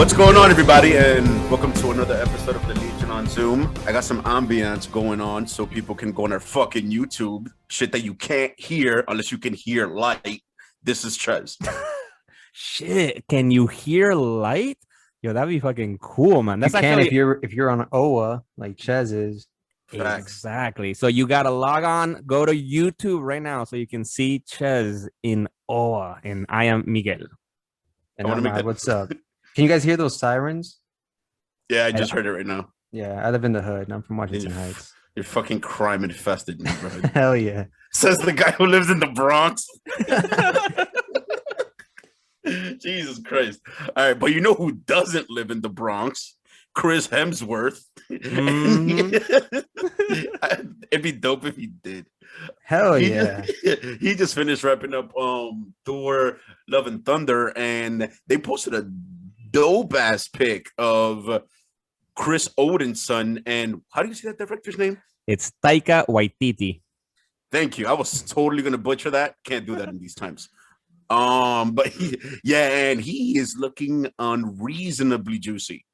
What's going on, everybody, and welcome to another episode of the Legion on Zoom. I got some ambience going on so people can go on our fucking YouTube. Shit that you can't hear unless you can hear light. This is Ches. Shit, can you hear light? Yo, that'd be fucking cool, man. That's you can actually if you're on OA like Ches is. Facts. Exactly. So you gotta log on, go to YouTube right now so you can see Ches in OA, and I am Miguel. And what's up? Can you guys hear those sirens? Yeah, I just heard it right now. Yeah, I live in the hood. I'm from Washington Heights. You're fucking crime-infested neighborhood. Hell yeah. Says the guy who lives in the Bronx. Jesus Christ. All right, but you know who doesn't live in the Bronx? Chris Hemsworth. It'd be dope if he did. Hell yeah. He just finished wrapping up Thor, Love and Thunder, and they posted a dope ass pic of Chris Odin's son. And how do you say that director's name? It's Taika Waititi. Thank you. I was totally gonna butcher that. Can't do that in these times. But and he is looking unreasonably juicy.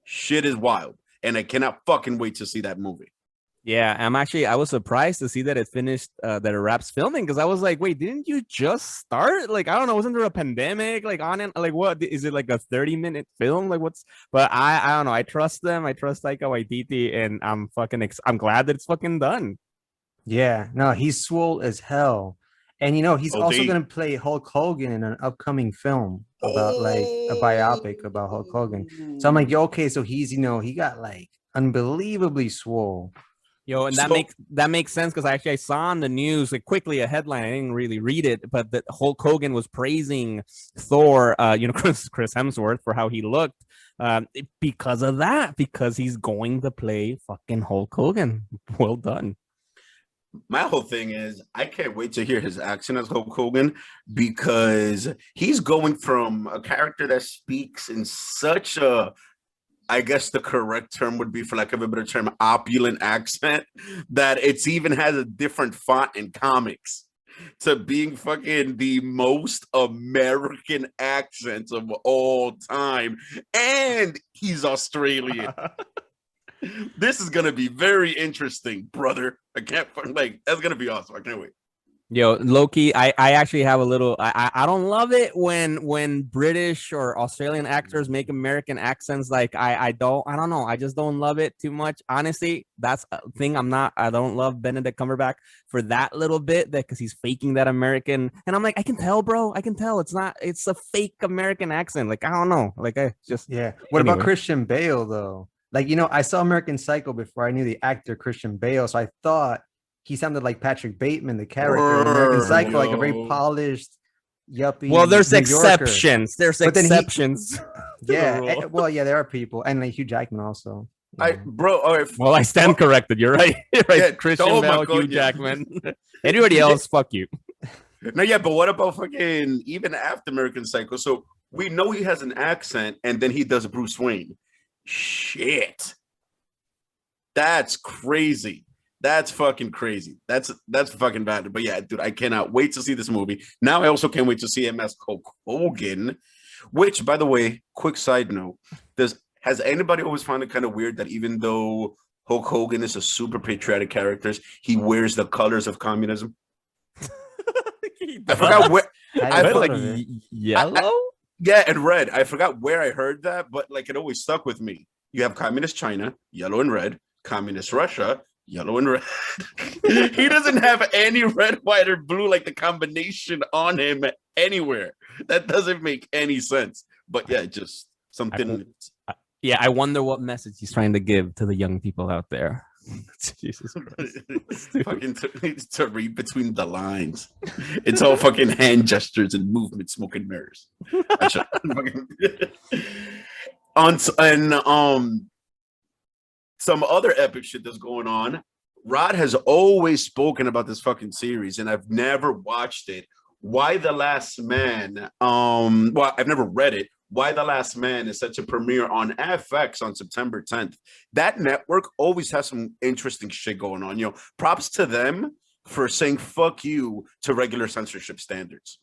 Shit is wild, and I cannot fucking wait to see that movie. Yeah, I was surprised to see that it finished, that it wraps filming, because I was like, wait, didn't you just start? Like, I don't know, wasn't there a pandemic like on it? Like, what is it, like a 30-minute film? Like, but I don't know. I trust them. I trust Taika Waititi, and I'm glad that it's fucking done. Yeah, no, he's swole as hell. And you know, he's also gonna play Hulk Hogan in an upcoming film about like a biopic about Hulk Hogan. So I'm like, okay, so he's, he got like unbelievably swole. Yo, and that makes sense, because I saw on the news, like, quickly, a headline. I didn't really read it, but that Hulk Hogan was praising Thor, Chris Hemsworth, for how he looked, because of that, because he's going to play fucking Hulk Hogan. Well done. My whole thing is I can't wait to hear his accent as Hulk Hogan, because he's going from a character that speaks in such a, I guess the correct term would be, for lack of a better term, opulent accent, that it's even has a different font in comics, to being fucking the most American accent of all time. And he's Australian. This is going to be very interesting, brother. I can't, that's going to be awesome. I can't wait. Yo, Loki, I actually have a little, I don't love it when British or Australian actors make American accents. Like, I don't know. I just don't love it too much. Honestly, that's a thing. I don't love Benedict Cumberbatch for that little bit, because he's faking that American. And I'm like, I can tell, bro. I can tell it's a fake American accent. Like, I don't know. Like, yeah. What about Christian Bale though? Like, I saw American Psycho before I knew the actor Christian Bale. So I thought he sounded like Patrick Bateman, the character in American Psycho, like a very polished yuppie. Well, there's exceptions. There's exceptions. Yeah. Well, yeah, there are people. And like Hugh Jackman also. Well, I stand corrected. You're right. Right. Yeah, Christian Bale, Hugh Jackman. Anybody else, fuck you. No, yeah, but what about fucking even after American Psycho? So we know he has an accent, and then he does Bruce Wayne. Shit. That's crazy. That's fucking crazy. That's fucking bad. But yeah, dude, I cannot wait to see this movie. Now I also can't wait to see him as Hulk Hogan, which, by the way, quick side note, has anybody always found it kind of weird that even though Hulk Hogan is a super patriotic character, he wears the colors of communism? I forgot where. Yellow? Yeah, and red. I forgot where I heard that, but like it always stuck with me. You have communist China, yellow and red, communist Russia, yellow and red. He doesn't have any red, white, or blue, like the combination on him anywhere. That doesn't make any sense. But yeah, just something. I wonder what message he's trying to give to the young people out there. Jesus Christ. Fucking to read between the lines. It's all fucking hand gestures and movement, smoke and mirrors. Some other epic shit that's going on. Rod has always spoken about this fucking series, and I've never watched it. Why the Last Man? Well, I've never read it. Why the Last Man is set to premiere on FX on September 10th. That network always has some interesting shit going on. Props to them for saying fuck you to regular censorship standards.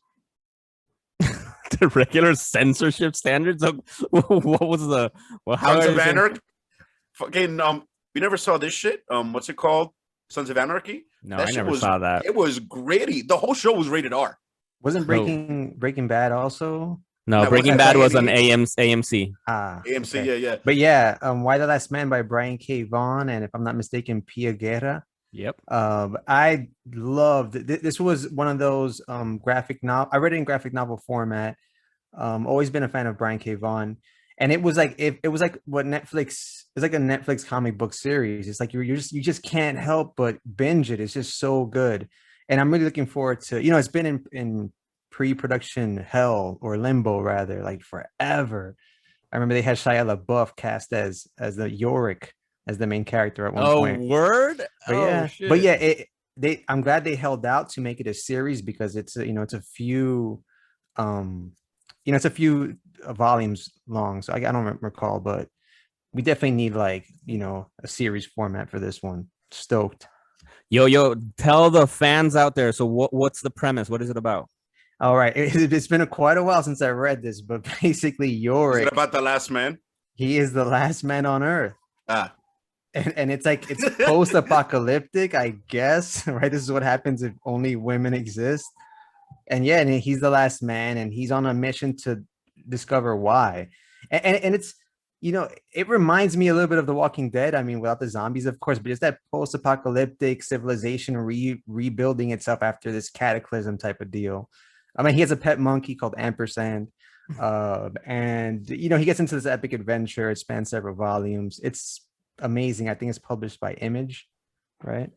the regular censorship standards. So what was the how Sons of is it- Anarchy. Fucking we never saw this shit. What's it called? Sons of Anarchy. No, That I shit never was, saw that. It was gritty. The whole show was rated R. Wasn't No. Breaking Bad also? No, That Breaking was Bad was on A&E. AMC. AMC, Okay. yeah. But yeah, Why the Last Man by Brian K. Vaughan, and if I'm not mistaken, Pia Guerra. Yep. I loved this. Was one of those graphic novel. I read it in graphic novel format. Always been a fan of Brian K. Vaughan, and it was like it was like what Netflix is, like a Netflix comic book series. It's like you just can't help but binge it. It's just so good, and I'm really looking forward to. It's been in pre-production hell or limbo rather, like forever. I remember they had Shia LaBeouf cast as the Yorick, as the main character at one point. Word. But yeah, I'm glad they held out to make it a series, because it's a few it's a few volumes long, so I don't recall, but we definitely need a series format for this one. Stoked. Yo, tell the fans out there. So what's the premise? What is it about? All right, it's been quite a while since I read this, but basically Is Yorick, it about the last man? he is the last man on Earth. And it's It's post-apocalyptic, I guess, right? This is what happens if only women exist. And yeah, and he's the last man, and he's on a mission to discover why. And it's, it reminds me a little bit of The Walking Dead. I mean, without the zombies, of course, but it's that post-apocalyptic civilization rebuilding itself after this cataclysm type of deal. I mean, he has a pet monkey called Ampersand. And he gets into this epic adventure. It spans several volumes. It's amazing. I think it's published by Image, right?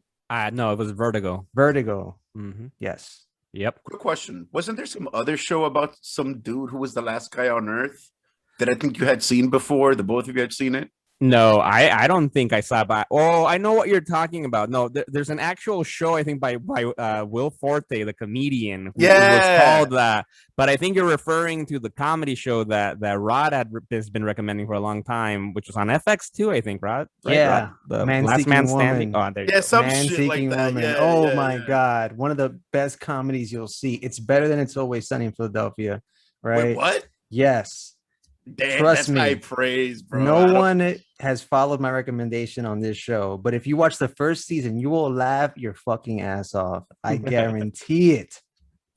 No, it was Vertigo. Mm-hmm. Yes. Yep. Quick question. Wasn't there some other show about some dude who was the last guy on Earth that I think you had seen before? The both of you had seen it? No, I don't think I saw it. But I know what you're talking about. No, there's an actual show, I think, by Will Forte, the comedian, who was called that. But I think you're referring to the comedy show that Rod has been recommending for a long time, which was on FX too, I think, Rod. Right, yeah, Rod? The Last Man Standing. Oh, there you go. Some Man shit Seeking like that. Woman. Yeah, Oh yeah, my yeah. God, one of the best comedies you'll see. It's better than It's Always Sunny in Philadelphia, right? Wait, what? Yes. Damn, Trust that's me. high praise, bro. No one has followed my recommendation on this show, but if you watch the first season, you will laugh your fucking ass off. I guarantee it.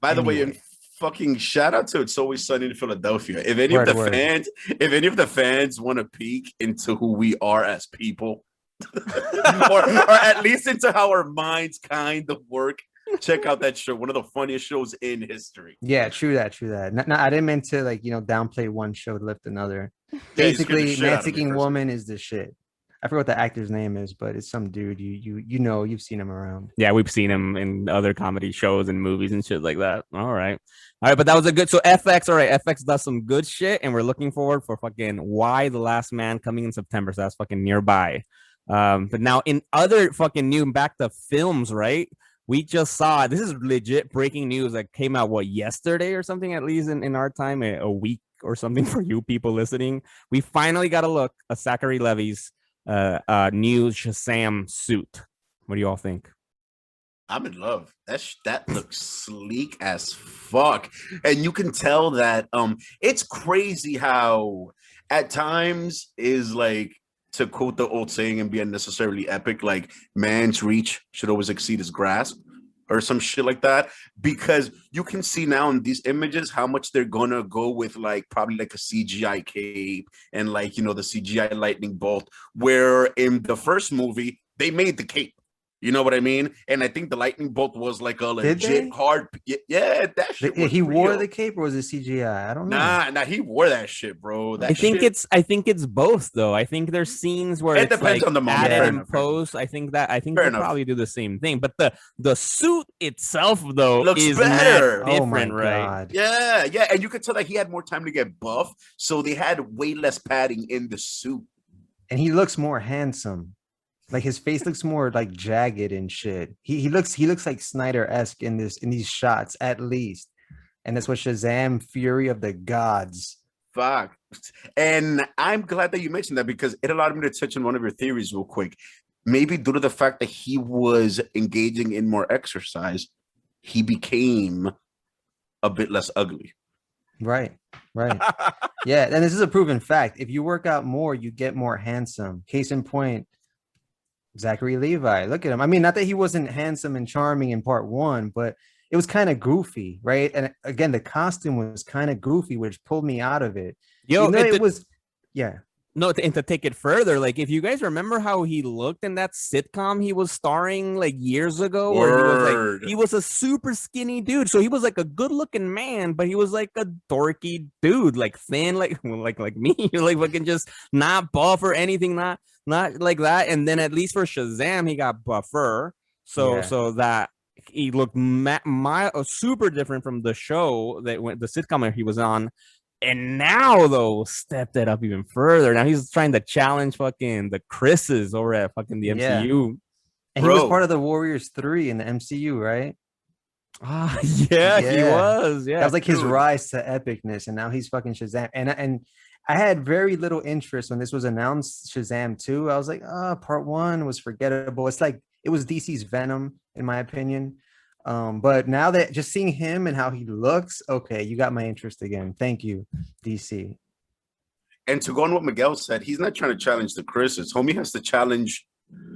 By the way, Anyway. fucking shout out to It's Always Sunny in Philadelphia. If any of the fans want to peek into who we are as people, or at least into how our minds kind of work, check out that show. One of the funniest shows in history. Yeah, true that. No, I didn't mean to downplay one show to lift another. Yeah, you scared the Basically, shit Man out of me, Seeking person. Woman is the shit. I forgot what the actor's name is, but it's some dude you've seen him around. Yeah, we've seen him in other comedy shows and movies and shit like that. All right, but that was a good. So FX, all right, FX does some good shit, and we're looking forward for fucking Why the Last Man coming in September. So that's fucking nearby. But now in other fucking new back to films, right? We just saw, this is legit breaking news that came out yesterday or something, at least in our time, a week or something for you people listening. We finally got a look at Zachary Levi's new Shazam suit. What do you all think? I'm in love. That looks sleek as fuck. And you can tell that it's crazy how at times is like, to quote the old saying and be unnecessarily epic, like man's reach should always exceed his grasp or some shit like that, because you can see now in these images how much they're gonna go with probably a CGI cape and the CGI lightning bolt, where in the first movie they made the cape. You know what I mean? And I think the lightning bolt was a legit hard. Yeah, that shit. He wore the cape, or was it CGI? I don't know. Nah, he wore that shit, bro. I think it's both though. I think there's scenes where it depends on the moment. Added in post. I think they'll probably do the same thing. But the suit itself though looks is better. Different, right? God. Yeah, and you could tell that he had more time to get buff, so they had way less padding in the suit. And he looks more handsome. His face looks more jagged and shit. He looks like Snyder-esque in these shots at least. And that's what Shazam: Fury of the Gods. Fuck. And I'm glad that you mentioned that, because it allowed me to touch on one of your theories real quick. Maybe due to the fact that he was engaging in more exercise, he became a bit less ugly. Right. Yeah, and this is a proven fact. If you work out more, you get more handsome. Case in point, Zachary Levi. Look at him. I mean, not that he wasn't handsome and charming in part one, but it was kind of goofy, right? And again, the costume was kind of goofy, which pulled me out of it. Yo, Even though it was, yeah. No, and to take it further, like if you guys remember how he looked in that sitcom he was starring like years ago, where he was a super skinny dude. So he was like a good looking man, but he was like a dorky dude, like thin, like me, like fucking just not buff or anything, not like that. And then at least for Shazam, he got buffer, so that he looked super different from the show that went the sitcom he was on. And now, though, stepped it up even further. Now he's trying to challenge fucking the Chris's over at fucking the MCU. And he was part of the Warriors 3 in the MCU, right? Ah, yeah, he was. Yeah, that was like his rise to epicness, and now he's fucking Shazam. And I had very little interest when this was announced. Shazam 2, I was like, part 1 was forgettable. It's like it was DC's Venom, in my opinion. But now that just seeing him and how he looks, okay, you got my interest again. Thank you, DC. And to go on what Miguel said, he's not trying to challenge the Chris's. Homie has to challenge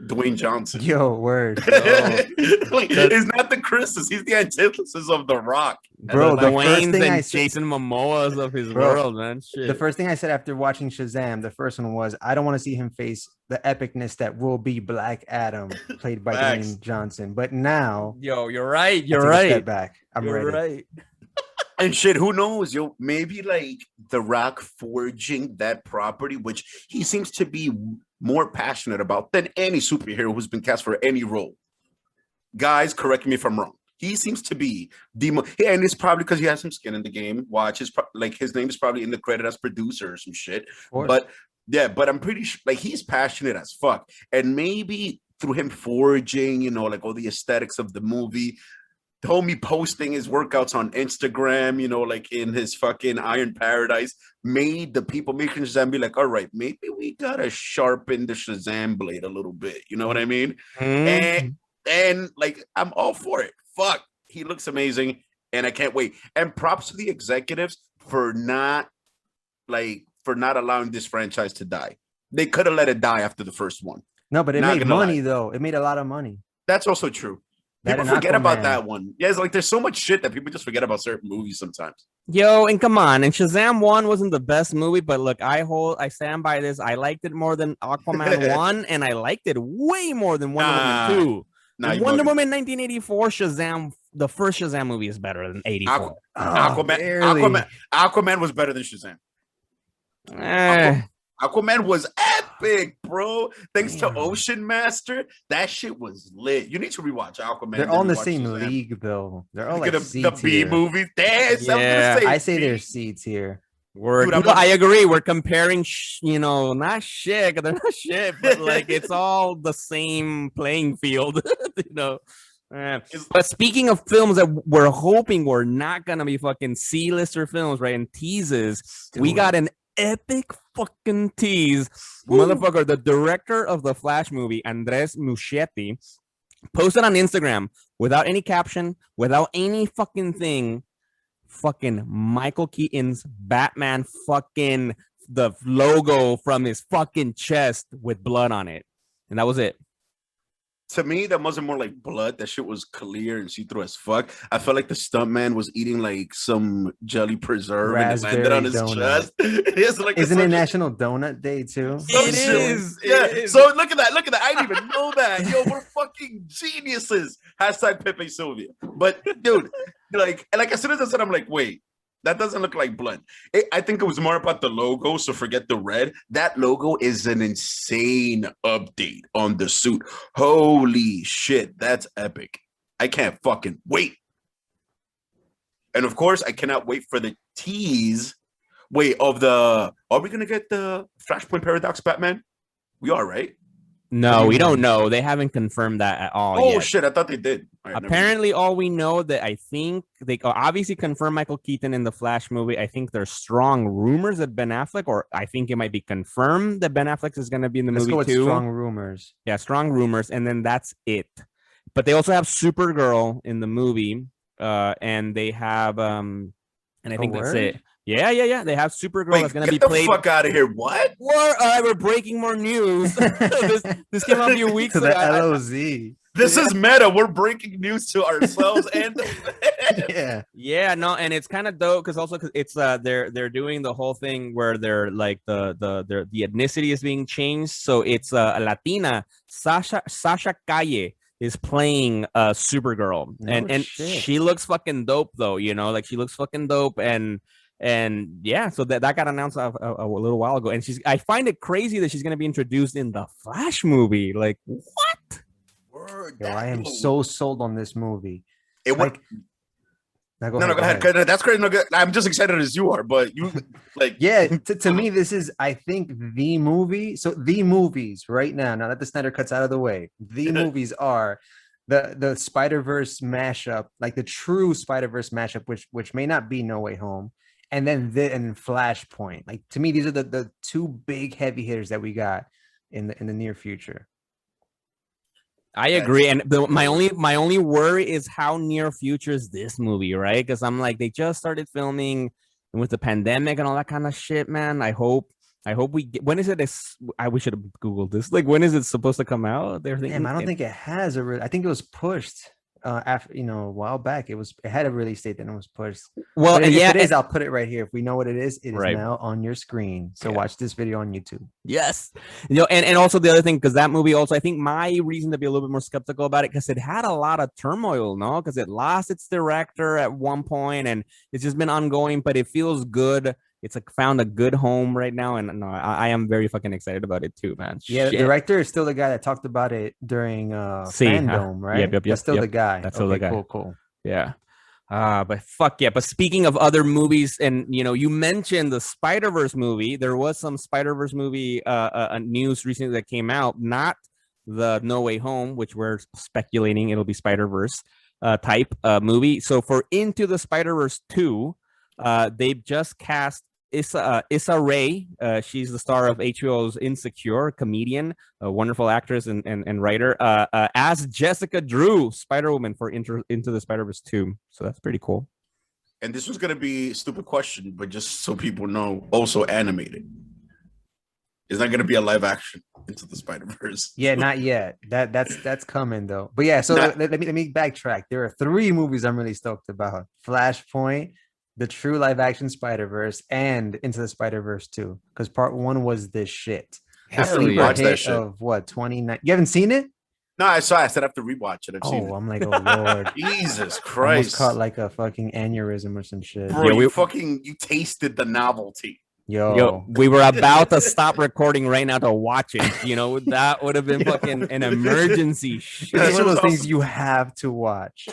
Dwayne Johnson. Yo, word. It's not the Chris's. He's the antithesis of The Rock. Bro, the Wayne's and Jason Momoa's of his world, man. Shit. The first thing I said after watching Shazam, the first one was, I don't want to see him face the epicness that will be Black Adam, played by Dwayne Johnson. But now, yo, you're right. You're right. Step back. I'm ready. Right. And shit, who knows? Yo, maybe like The Rock forging that property, which he seems to be more passionate about than any superhero who's been cast for any role. Guys, correct me if I'm wrong. He seems to be and it's probably because he has some skin in the game. Watch his his name is probably in the credit as producer or some shit. But yeah, but I'm pretty sure like he's passionate as fuck. And maybe through him forging, you know, like all the aesthetics of the movie, the homie posting his workouts on Instagram, you know, like in his fucking Iron Paradise, made the people making Shazam be like, all right, maybe we gotta sharpen the Shazam blade a little bit. You know what I mean? And like, I'm all for it. Fuck, he looks amazing, and I can't wait. And props to the executives for not allowing this franchise to die. They could have let it die after the first one. No, but it made money though. It made a lot of money. That's also true. People forget about that one. Yeah, it's like there's so much shit that people just forget about certain movies sometimes. Yo, and come on, and Shazam 1 wasn't the best movie, but look, I stand by this. I liked it more than Aquaman 1, and I liked it way more than Wonder Woman 2. Wonder Woman 1984, Shazam, the first Shazam movie is better than 84. Aquaman was better than Shazam. Aquaman was epic, bro. Thanks to Ocean Master, that shit was lit. You need to rewatch Aquaman. They're all in the same league, though. They're all like the B movies. I say they're C tier. Dude, I agree. We're comparing, not shit. They're not shit, but like it's all the same playing field, you know. But speaking of films that we're hoping were not gonna be fucking C-lister films, right? And teases, we got an epic fucking tease. Motherfucker, the director of the Flash movie, Andres Muschietti, posted on Instagram without any caption, without any fucking thing, fucking Michael Keaton's Batman fucking the logo from his fucking chest with blood on it. And that was it. To me, that wasn't more like blood. That shit was clear and see-through as fuck. I felt like the stuntman was eating like some jelly preserve Raspberry and it landed on his chest. Isn't it National Donut Day too? It is. Yeah. So look at that. I didn't even know that. Yo, we're fucking geniuses. Hashtag Pepe Sylvia. But dude, like as soon as I said, I'm like, wait. That doesn't look like blood. I think it was more about the logo, so forget the red. That logo is an insane update on the suit. Holy shit, that's epic. I can't fucking wait. And of course, I cannot wait for the tease. Are we going to get the Flashpoint Paradox Batman? We are, right? No, we don't know. They haven't confirmed that at all yet. Shit, I thought they did. Right, apparently, all we know that I think they obviously confirmed Michael Keaton in the Flash movie. I think there's strong rumors that Ben Affleck, or I think it might be confirmed that Ben Affleck is going to be in the movie too. Strong rumors. Yeah, strong rumors, and then that's it. But they also have Supergirl in the movie, and they have And I Oh, think that's word? it. Yeah. They have Supergirl Wait, that's gonna get be the played. fuck out of here! What? We're breaking more news. This came out a few weeks To the ago. LoZ. This is meta. We're breaking news to ourselves and the fans. Yeah. Yeah, no, and it's kind of dope because it's they're doing the whole thing where they're like the ethnicity is being changed, so it's a Latina. Sasha Calle is playing Supergirl, No and shit. she looks fucking dope though, you know, like she looks fucking dope, and yeah, so that got announced a little while ago, and I find it crazy that she's gonna be introduced in the Flash movie. Like what? Word, Yo, I am so sold on this movie. It Like, no, go ahead. That's crazy. No, I'm just excited as you are, but you like, yeah. To me, this is, I think, the movie. So the movies right now that the Snyder cuts out of the way, the movies are the Spider-Verse mashup, like the true Spider-Verse mashup, which may not be No Way Home, and then Flashpoint. Like, to me, these are the two big heavy hitters that we got in the near future. I agree, and my only worry is how near future is this movie, right? Because I'm like, they just started filming, and with the pandemic and all that kind of shit, man. I hope we get, when is it? We should have googled this. Like, when is it supposed to come out? They're thinking, I don't think it has I think it was pushed after, a while back. It had a release date, then it was pushed. Well, if it is, I'll put it right here. If we know what it is, it is right now on your screen. So watch this video on YouTube. Yes, and also the other thing, because that movie also, I think my reason to be a little bit more skeptical about it, because it had a lot of turmoil, no, because it lost its director at one point, and it's just been ongoing, but it feels good. It's like found a good home right now, and no, I am very fucking excited about it too, man. Yeah, the director is still the guy that talked about it during Fandom, right? Yep. That's still the guy. That's still the guy. Cool. Yeah. But fuck yeah. But speaking of other movies, and you mentioned the Spider-Verse movie. There was some Spider-Verse movie news recently that came out, not the No Way Home, which we're speculating it'll be Spider-Verse type movie. So for Into the Spider-Verse 2, they've just cast Issa Rae. She's the star of HBO's Insecure, comedian, a wonderful actress and writer, as Jessica Drew, Spider-Woman for Into the Spider-Verse 2. So that's pretty cool. And this was gonna be a stupid question, but just so people know, also animated. It's not gonna be a live action Into the Spider-Verse. Yeah, not yet. That's coming though. But yeah, so let me backtrack. There are 3 movies I'm really stoked about: Flashpoint, the true live action Spider-Verse, and Into the Spider-Verse 2, because part 1 was this shit. The sleeper hit of what, 29? You haven't seen it? No, I saw it. I said I have to rewatch it. I've seen it. I'm like, oh lord. Jesus I Christ. almost caught like a fucking aneurysm or some shit. Bro, you tasted the novelty. Yo, we were about to stop recording right now to watch it. That would have been fucking an emergency. It's one of those things you have to watch.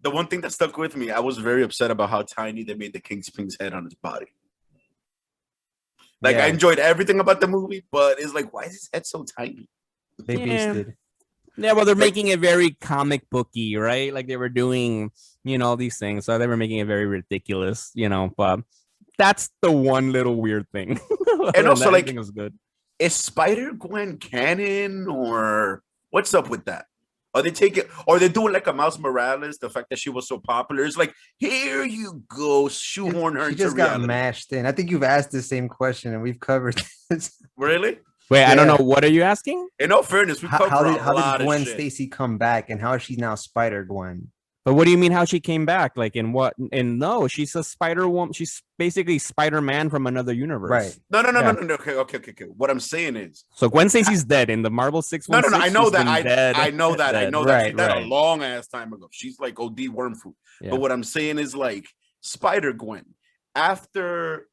The one thing that stuck with me, I was very upset about how tiny they made the Kingpin's head on his body. Like, I enjoyed everything about the movie, but it's like, why is his head so tiny? They beasted. Yeah, well, they're making it very comic booky, right? Like they were doing, these things. So they were making it very ridiculous, but that's the one little weird thing. And also, like, was good. Is Spider-Gwen canon, or what's up with that? Are they doing like a Miles Morales? The fact that she was so popular, it's like, here you go, shoehorn her. She just got mashed in. I think you've asked the same question, and we've covered this. Really? Wait, I don't know. What are you asking? In all fairness, we covered how did Gwen Stacy come back, and how is she now Spider-Gwen? But what do you mean how she came back? Like in what? And no, she's a Spider-Woman. She's basically Spider-Man from another universe. Right. No. Okay. What I'm saying is, so Gwen Stacy's dead in the Marvel 616. No. I know that. I know that. Dead. I know that. She died a long ass time ago. She's like OD worm food. Yeah. But what I'm saying is, like, Spider-Gwen, after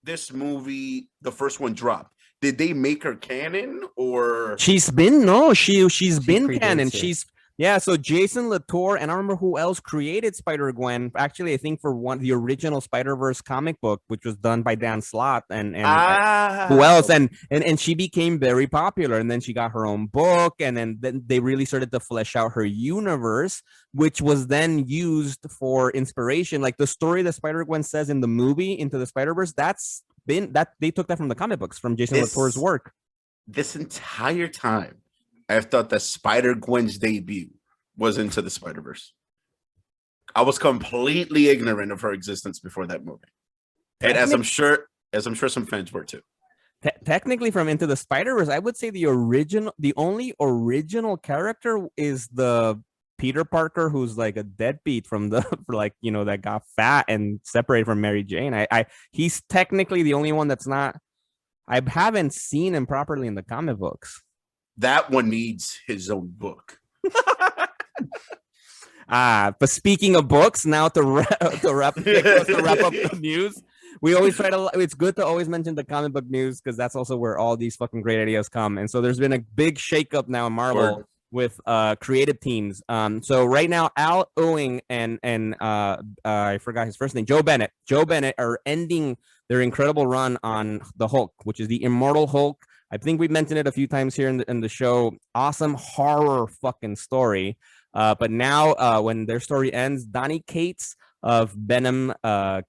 this movie, the first one dropped, did they make her canon, or she's been canon. So Jason Latour, and I remember who else created Spider-Gwen. Actually, I think for the original Spider-Verse comic book, which was done by Dan Slott and who else? And she became very popular, and then she got her own book, and then they really started to flesh out her universe, which was then used for inspiration. Like the story that Spider-Gwen says in the movie Into the Spider-Verse, they took that from the comic books, from Jason Latour's work. This entire time, I've thought that Spider-Gwen's debut was Into the Spider-Verse. I was completely ignorant of her existence before that movie, and as I'm sure some fans were too. Technically, from Into the Spider-Verse, I would say the only original character is the Peter Parker, who's like a deadbeat from the that got fat and separated from Mary Jane. He's technically the only one that's not. I haven't seen him properly in the comic books. That one needs his own book. But speaking of books, now to wrap up the news, we always try to. It's good to always mention the comic book news because that's also where all these fucking great ideas come. And so there's been a big shakeup now in Marvel with creative teams. So right now, Al Ewing and I forgot his first name, Joe Bennett are ending their incredible run on the Hulk, which is the Immortal Hulk. I think we mentioned it a few times here in the show. Awesome horror fucking story. But now when their story ends, Donny Cates of Venom,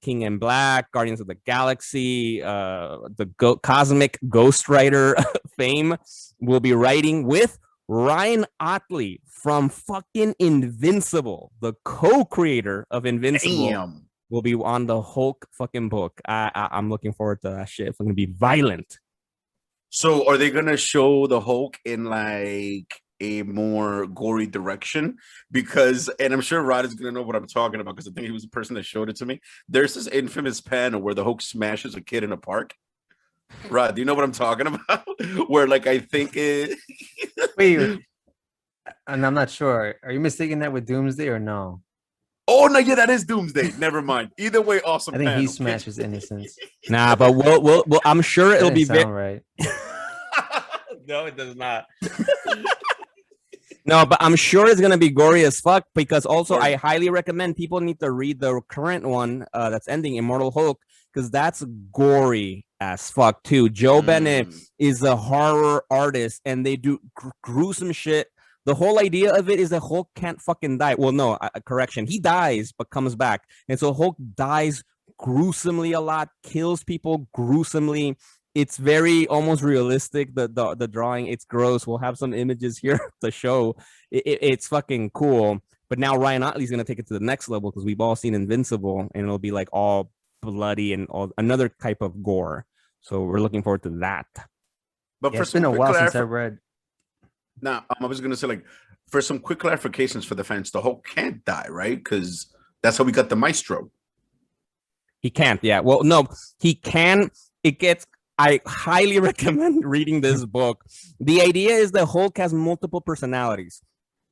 King in Black, Guardians of the Galaxy, the Cosmic Ghost Rider fame will be writing with Ryan Otley from fucking Invincible, the co-creator of Invincible. Damn. Will be on the Hulk fucking book. I'm looking forward to that shit. It's going to be violent. So are they going to show the Hulk in like a more gory direction? Because, and I'm sure Rod is going to know what I'm talking about because I think he was the person that showed it to me. There's this infamous panel where the Hulk smashes a kid in a park. Rod, do you know what I'm talking about? Where like I think it... Wait, and I'm not sure. Are you mistaking that with Doomsday or no? Oh no, yeah, that is Doomsday. Never mind. Either way, awesome. I think he smashes Innocence. Nah, but we'll I'm sure it'll be right. No, it does not. No, but I'm sure it's gonna be gory as fuck because also I highly recommend people need to read the current one that's ending, Immortal Hulk, because that's gory as fuck too. Joe Bennett is a horror artist and they do gruesome shit. The whole idea of it is that Hulk can't fucking die. Well, no, correction. He dies, but comes back. And so Hulk dies gruesomely a lot, kills people gruesomely. It's very almost realistic. The drawing, it's gross. We'll have some images here to show. It's fucking cool. But now Ryan Otley's going to take it to the next level because we've all seen Invincible, and it'll be like all bloody and all another type of gore. So we're looking forward to that. But it's been a while since I read. Now, I was going to say, like, for some quick clarifications for the fans, the Hulk can't die, right? Because that's how we got the Maestro. He can't, yeah. Well, no, he can. I highly recommend reading this book. The idea is that Hulk has multiple personalities.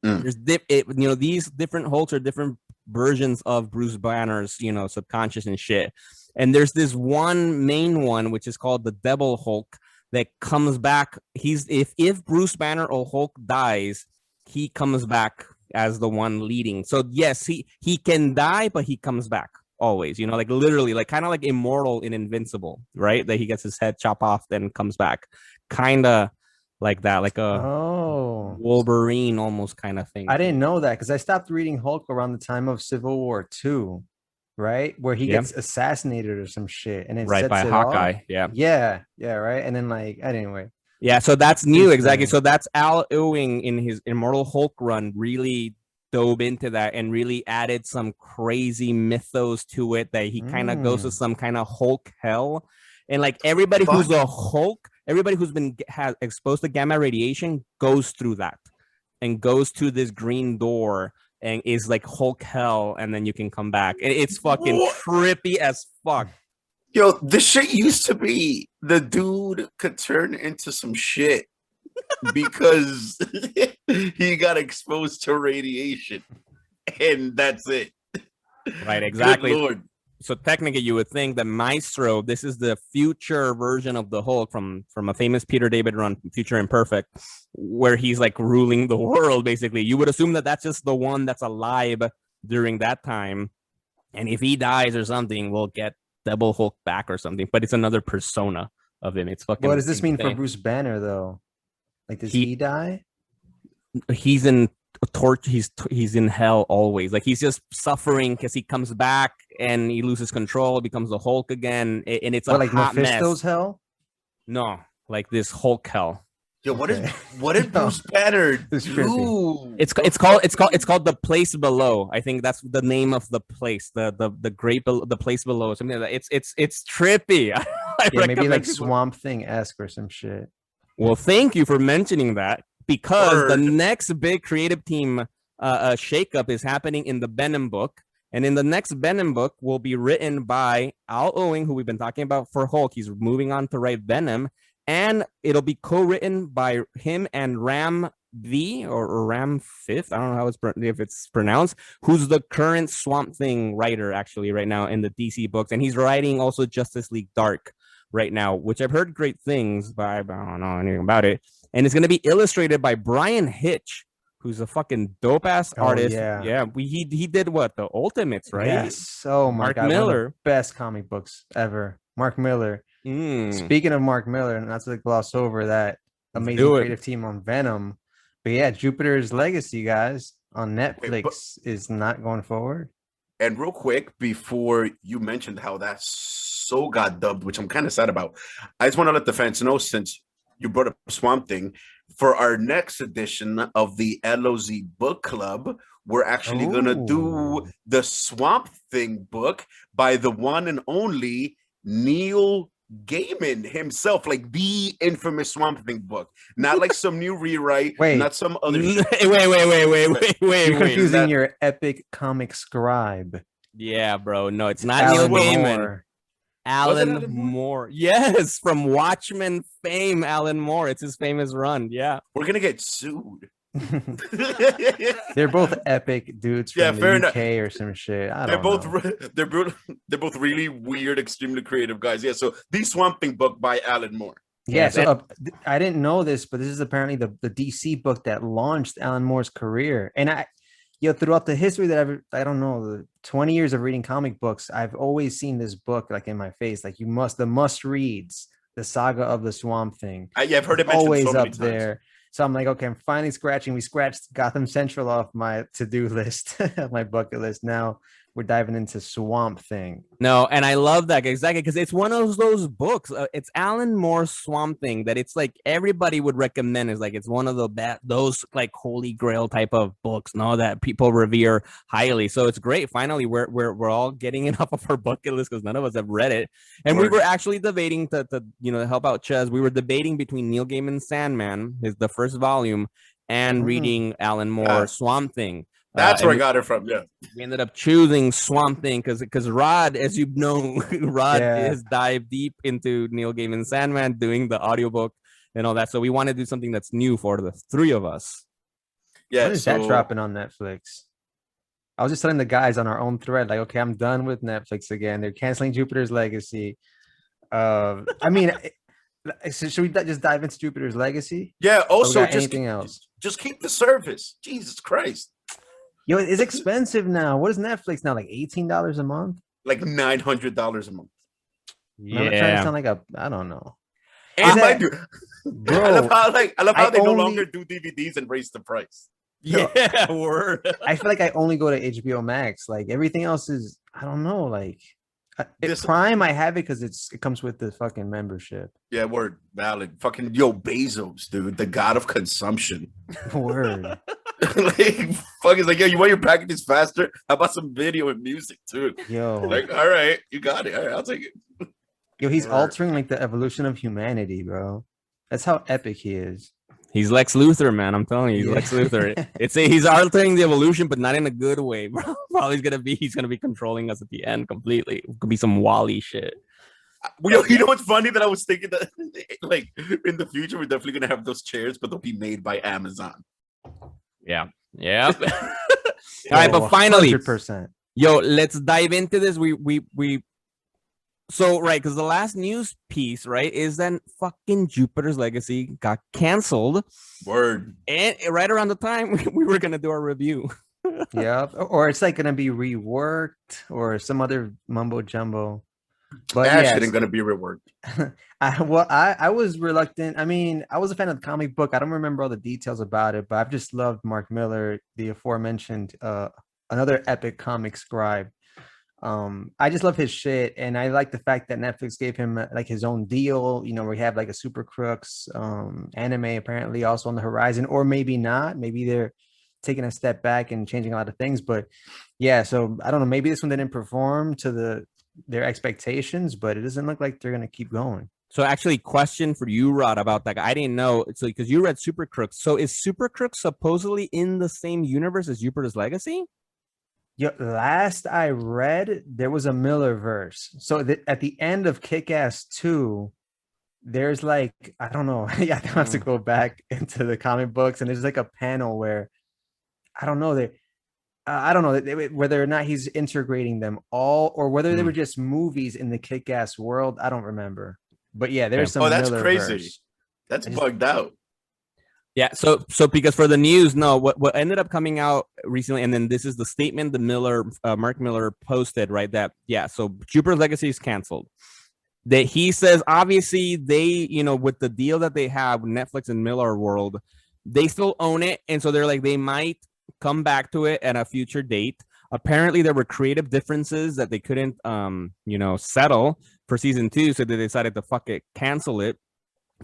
There's these different Hulks are different versions of Bruce Banner's, subconscious and shit. And there's this one main one, which is called the Devil Hulk, that comes back. If Bruce Banner or Hulk dies, he comes back as the one leading. So yes, he can die, but he comes back always. Like literally, like kind of like Immortal in Invincible, right? That he gets his head chopped off, then comes back, kind of like that, like a Wolverine almost kind of thing. I didn't know that because I stopped reading Hulk around the time of Civil War II. Right, where he gets assassinated or some shit, and it right by Hawkeye. Yeah, right. And then anyway. Yeah, so that's new, exactly. So that's Al Ewing in his Immortal Hulk run really dove into that and really added some crazy mythos to it that he kind of goes to some kind of Hulk hell, and like everybody who's a Hulk, everybody who's been exposed to gamma radiation goes through that and goes to this green door. And is like Hulk hell, and then you can come back. It's fucking trippy as fuck. Yo, this shit used to be the dude could turn into some shit because he got exposed to radiation, and that's it. Right, exactly. Good Lord. So technically, you would think that Maestro, this is the future version of the Hulk from a famous Peter David run, Future Imperfect, where he's like ruling the world, basically. You would assume that that's just the one that's alive during that time. And if he dies or something, we'll get Devil Hulk back or something. But it's another persona of him. It's fucking. What does this mean for Bruce Banner, though? Like, does he die? He's in torch. He's in hell always. Like he's just suffering because he comes back and he loses control, becomes the Hulk again, and it's like Mephisto's hell. No, like this Hulk hell. Yo, Okay. what did Bruce Banner This is trippy. do? It's called The Place Below. I think that's the name of the place. The Place Below. Something like that. It's trippy. I Yeah, maybe like recommend people- Swamp Thing-esque or some shit. Well, thank you for mentioning that, because the Word. next big creative team shakeup is happening in the Venom book. And in the next Venom book will be written by Al Ewing, who we've been talking about for Hulk. He's moving on to write Venom. And it'll be co-written by him and Ram V or Ram Fifth. I don't know how if it's pronounced, who's the current Swamp Thing writer actually right now in the DC books. And he's writing also Justice League Dark right now, which I've heard great things, but I don't know anything about it. And it's going to be illustrated by Brian Hitch, who's a fucking dope ass artist. Yeah. He did what, the Ultimates, right? Yes. Oh my Mark God. One of Miller. the best comic books ever. Mark Miller. Mm. Speaking of Mark Miller, and not to gloss over that amazing do it. creative team on Venom, but yeah, Jupiter's Legacy, guys, on Netflix is not going forward. And real quick, before you mentioned how that so got dubbed, which I'm kind of sad about, I just want to let the fans know, since you brought up Swamp Thing, for our next edition of the LoZ book club, we're actually going to do the Swamp Thing book by the one and only Neil Gaiman himself, like the infamous Swamp Thing book, not like some new rewrite, Wait. not some other shit. Wait. You're confusing that- your epic comic scribe. Yeah, bro. No, it's not Alan Neil Gaiman. Moore. Alan Alan Moore? Moore. Yes, from Watchmen fame, Alan Moore. It's his famous run. Yeah. We're going to get sued. They're both epic dudes from Yeah, the fair UK enough. or some shit. I They're don't both know. they're both really weird, extremely creative guys. Yeah, so the Swamp Thing book by Alan Moore. Yeah, Yes, so I didn't know this, but this is apparently the DC book that launched Alan Moore's career. And throughout the history that I don't know, the 20 years of reading comic books, I've always seen this book like in my face. Like the must reads, the saga of the Swamp Thing. Yeah, I've heard it mentioned Always so many up times. there. So I'm like, okay, I'm finally scratching. We scratched Gotham Central off my to-do list, my bucket list. Now we're diving into Swamp Thing. No, and I love that exactly, because it's one of those books. It's Alan Moore's Swamp Thing that it's like everybody would recommend. Is like it's one of those like holy grail type of books, no, that people revere highly. So it's great. Finally, we're all getting it off of our bucket list because none of us have read it. And we were actually debating to help out Ches. We were debating between Neil Gaiman's Sandman, the first volume, and reading Alan Moore's Swamp Thing. That's where I got it from. Yeah, we ended up choosing Swamp Thing because Rod, as you know, has dived deep into Neil Gaiman's Sandman, doing the audiobook and all that. So we want to do something that's new for the three of us. Yeah, When is that dropping on Netflix? I was just telling the guys on our own thread, like, okay, I'm done with Netflix again. They're canceling Jupiter's Legacy. I mean, so should we just dive into Jupiter's Legacy? Yeah. Also, just keep the service. Jesus Christ. Yo, it's expensive now. What is Netflix now? Like $18 a month? Like $900 a month. Yeah. I'm not trying to sound like I don't know. And bro, I love how they no only longer do DVDs and raise the price. Yeah, word. I feel like I only go to HBO Max. Like everything else is, I don't know. Like Prime, I have it because it comes with the fucking membership. Yeah, word, valid. Fucking Bezos, dude, the god of consumption. Word. Like, fuck, is like, yo, you want your packages faster? How about some video and music too? Yo, like, all right, you got it. All right, I'll take it. Yo, he's altering like the evolution of humanity, bro. That's how epic he is. He's Lex Luthor, man. I'm telling you, he's Lex Luthor. He's altering the evolution, but not in a good way, bro. Probably he's gonna be controlling us at the end completely. It could be some Wally shit. You know what's funny that I was thinking that like in the future we're definitely gonna have those chairs, but they'll be made by Amazon. Yeah. All right, but finally, 100%. Yo, let's dive into this. So, right, because the last news piece, right, is that fucking Jupiter's Legacy got canceled. Word. And right around the time we were going to do our review. Yeah, or it's like going to be reworked or some other mumbo jumbo. But that shit ain't going to be reworked. I was reluctant. I mean, I was a fan of the comic book. I don't remember all the details about it, but I've just loved Mark Miller, the aforementioned, another epic comic scribe. I just love his shit, and I like the fact that Netflix gave him like his own deal. You know, we have like a Super Crooks anime apparently also on the horizon, or maybe not. Maybe they're taking a step back and changing a lot of things. But yeah, so I don't know. Maybe this one didn't perform to their expectations, but it doesn't look like they're gonna keep going. So actually, question for you, Rod, about that. I didn't know. It's like because you read Super Crooks. So is Super Crooks supposedly in the same universe as Jupiter's Legacy? Yeah, last I read, there was a Miller verse. So at the end of Kick-Ass 2, there's like, I don't know. Yeah, I have to go back into the comic books, and there's like a panel where I don't know I don't know whether or not he's integrating them all, or whether they were just movies in the Kick-Ass world. I don't remember. But yeah, there's some that's Miller crazy. verse. That's bugged out. Yeah, so because for the news, no, what ended up coming out recently, and then this is the statement the Mark Miller posted, right? That so Jupiter's Legacy is canceled. That he says obviously they, with the deal that they have with Netflix and Miller World, they still own it, and so they're like they might come back to it at a future date. Apparently, there were creative differences that they couldn't, settle for season 2, so they decided to cancel it.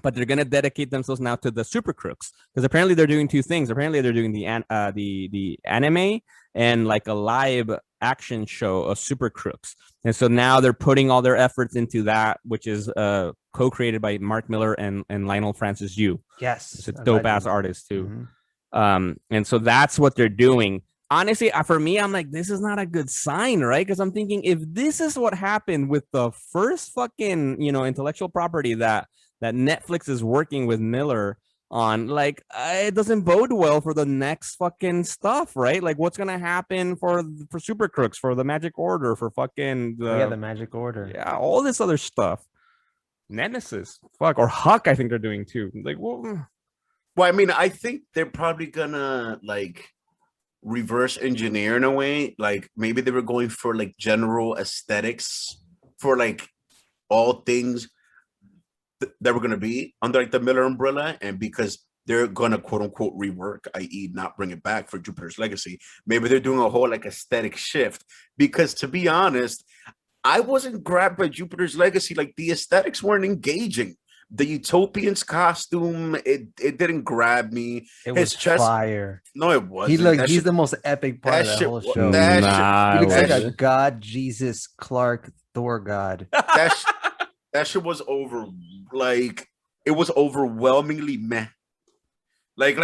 But they're gonna dedicate themselves now to the Super Crooks, because apparently they're doing two things. Apparently they're doing the anime and like a live action show of Super Crooks, and so now they're putting all their efforts into that, which is co-created by Mark Miller and Lionel Francis Yu. Yes, it's a dope ass artist too. And so that's what they're doing. Honestly, for me, I'm like, this is not a good sign, right? Because I'm thinking if this is what happened with the first fucking intellectual property that Netflix is working with Miller on, like, it doesn't bode well for the next fucking stuff, right? Like, what's gonna happen for Super Crooks, for the Magic Order, for fucking the Magic Order, all this other stuff, Nemesis, or Huck, I think they're doing too. Like, well, I mean, I think they're probably gonna like reverse engineer in a way. Like maybe they were going for like general aesthetics for like all things that were going to be under like the Miller umbrella, and because they're going to quote unquote rework, i.e. not bring it back for Jupiter's Legacy, maybe they're doing a whole like aesthetic shift. Because to be honest, I wasn't grabbed by Jupiter's Legacy. Like the aesthetics weren't engaging. The Utopian's costume, it didn't grab me. It was fire. No, it wasn't. He's the most epic part of the whole show. He looks like a God, Jesus, Clark, Thor God. That shit was it was overwhelmingly meh. Like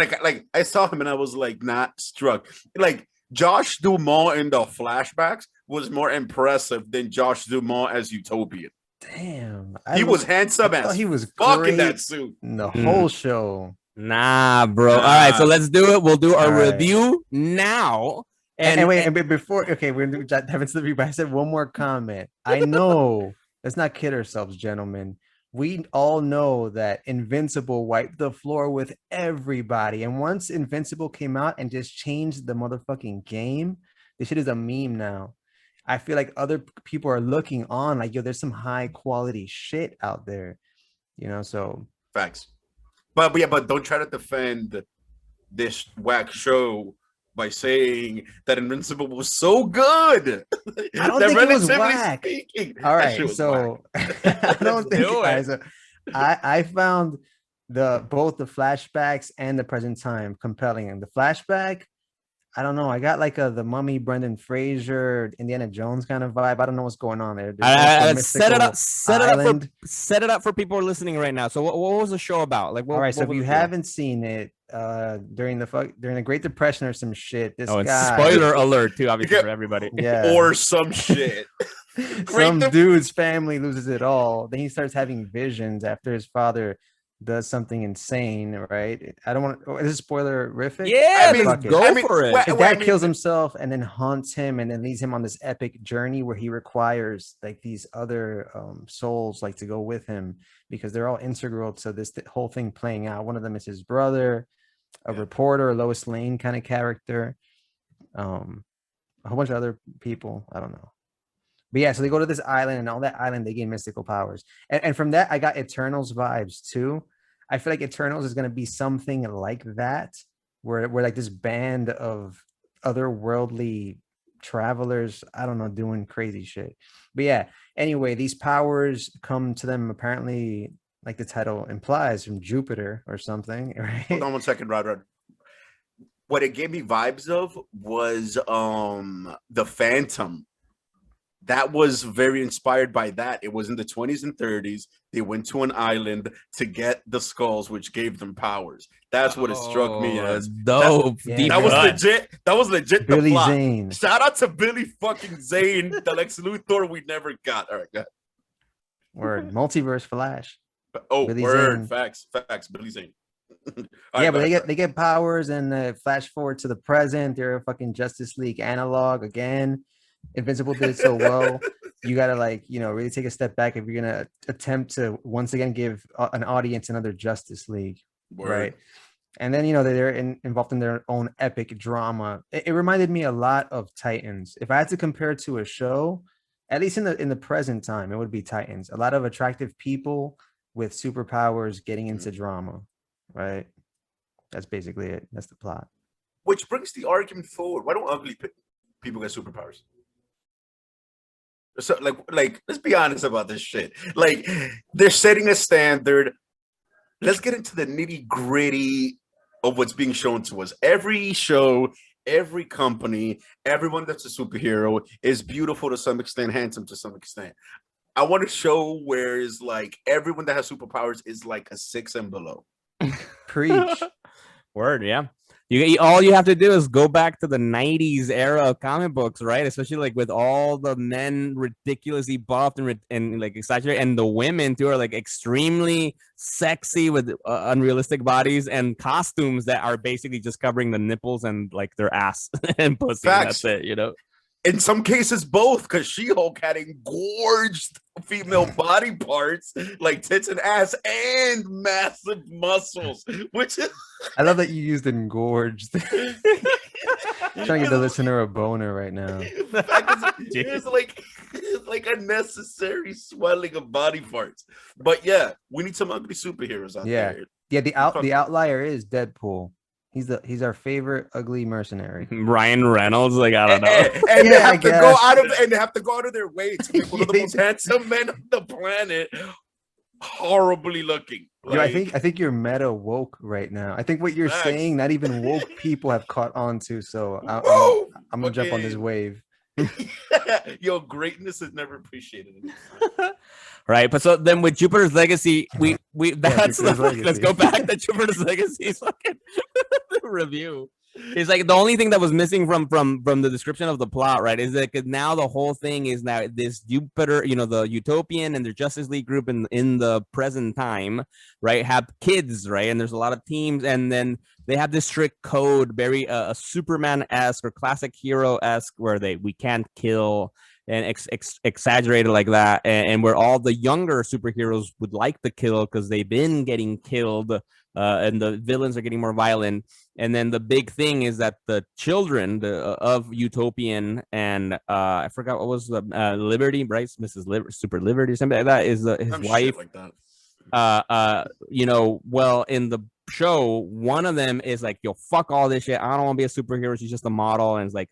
I saw him and I was like not struck. Like Josh Duhamel in the flashbacks was more impressive than Josh Duhamel as Utopian. Damn, he was handsome as he was fucking that suit in the whole show. Nah, bro. All right, so let's do it. We'll do our review now. And before, okay, we're gonna dive into the review. But I said one more comment. I know, let's not kid ourselves, gentlemen. We all know that Invincible wiped the floor with everybody, and once Invincible came out and just changed the motherfucking game, this shit is a meme now. I feel like other people are looking on like, yo, there's some high quality shit out there, so facts. But don't try to defend this whack show by saying that Invincible was so good. I don't think it was whack. All right, so I don't think I found both the flashbacks and the present time compelling. And the flashback, I don't know. I got like the Mummy, Brendan Fraser, Indiana Jones kind of vibe. I don't know what's going on there. Set it up for people listening right now. So what was the show about? Like, all right. So if you haven't seen it, during the Great Depression or some shit, this guy. Spoiler alert too, obviously for everybody. Yeah. Or some shit. Some dude's family loses it all. Then he starts having visions after his father does something insane, right? I don't want to. Is this spoilerific? Yeah, go for it. His dad kills himself and then haunts him and then leads him on this epic journey where he requires like these other souls like to go with him because they're all integral to this whole thing playing out. One of them is his brother, a reporter, a Lois Lane kind of character, a whole bunch of other people. I don't know. But yeah, so they go to this island, and on that island they gain mystical powers. And from that, I got Eternals vibes too. I feel like Eternals is going to be something like that, where like this band of otherworldly travelers, I don't know, doing crazy shit. But yeah, anyway, these powers come to them apparently, like the title implies, from Jupiter or something, right? Hold on one second, Rod. What it gave me vibes of was the Phantom. That was very inspired by that. It was in the 20s and 30s. They went to an island to get the skulls, which gave them powers. That's what it struck me as. Dope. That was legit. That was legit. Billy the plot. Zane. Shout out to Billy fucking Zane, the Lex Luthor we never got. All right, go ahead. Word. Multiverse Flash. Oh, Billy word. Zane. Facts. Billy Zane. Yeah, but they get powers, and flash forward to the present. They're a fucking Justice League analog again. Invincible did it so well. You gotta really take a step back if you're gonna attempt to once again give an audience another Justice League, right? And then they're involved in their own epic drama. It reminded me a lot of Titans. If I had to compare it to a show, at least in the present time, it would be Titans. A lot of attractive people with superpowers getting into drama, right? That's basically it. That's the plot. Which brings the argument forward: why don't ugly people get superpowers? So, like, let's be honest about this shit. Like, they're setting a standard. Let's get into the nitty gritty of what's being shown to us. Every show, every company, everyone that's a superhero is beautiful to some extent, handsome to some extent. I want a show where it's like everyone that has superpowers is like a 6 and below. Preach. Word, yeah. All you have to do is go back to the 90s era of comic books, right? Especially like with all the men ridiculously buffed and like exaggerated, and the women too are like extremely sexy with unrealistic bodies and costumes that are basically just covering the nipples and like their ass and pussy. That's it, In some cases, both, because She-Hulk had engorged female body parts like tits and ass and massive muscles, which is... I love that you used engorged. Trying to get the listener a boner right now. It's like unnecessary swelling of body parts. But yeah, we need some ugly superheroes out there. Yeah, the outlier is Deadpool. He's our favorite ugly mercenary. Ryan Reynolds, like I don't know. And they have to go out of their way to be one of the most handsome men on the planet. Horribly looking. Yo, I think you're meta woke right now. I think what you're saying, not even woke people have caught on to. So I'm gonna jump on this wave. Yo, greatness is never appreciated. Right, but so then with Jupiter's Legacy, let's go back to Jupiter's Legacy fucking review. It's like the only thing that was missing from the description of the plot, right? Is that now the whole thing is now this Jupiter, the Utopian and their Justice League group in the present time, right, have kids, right? And there's a lot of teams, and then they have this strict code, very a Superman-esque or classic hero-esque, where we can't kill and exaggerated like that, and where all the younger superheroes would like to kill because they've been getting killed, and the villains are getting more violent. And then the big thing is that the children of Utopian and I forgot what was the Liberty, right? Mrs. Super Liberty, something like that, is his wife. Like that. Well, in the show, one of them is like, yo, fuck all this shit, I don't want to be a superhero, she's just a model, and it's like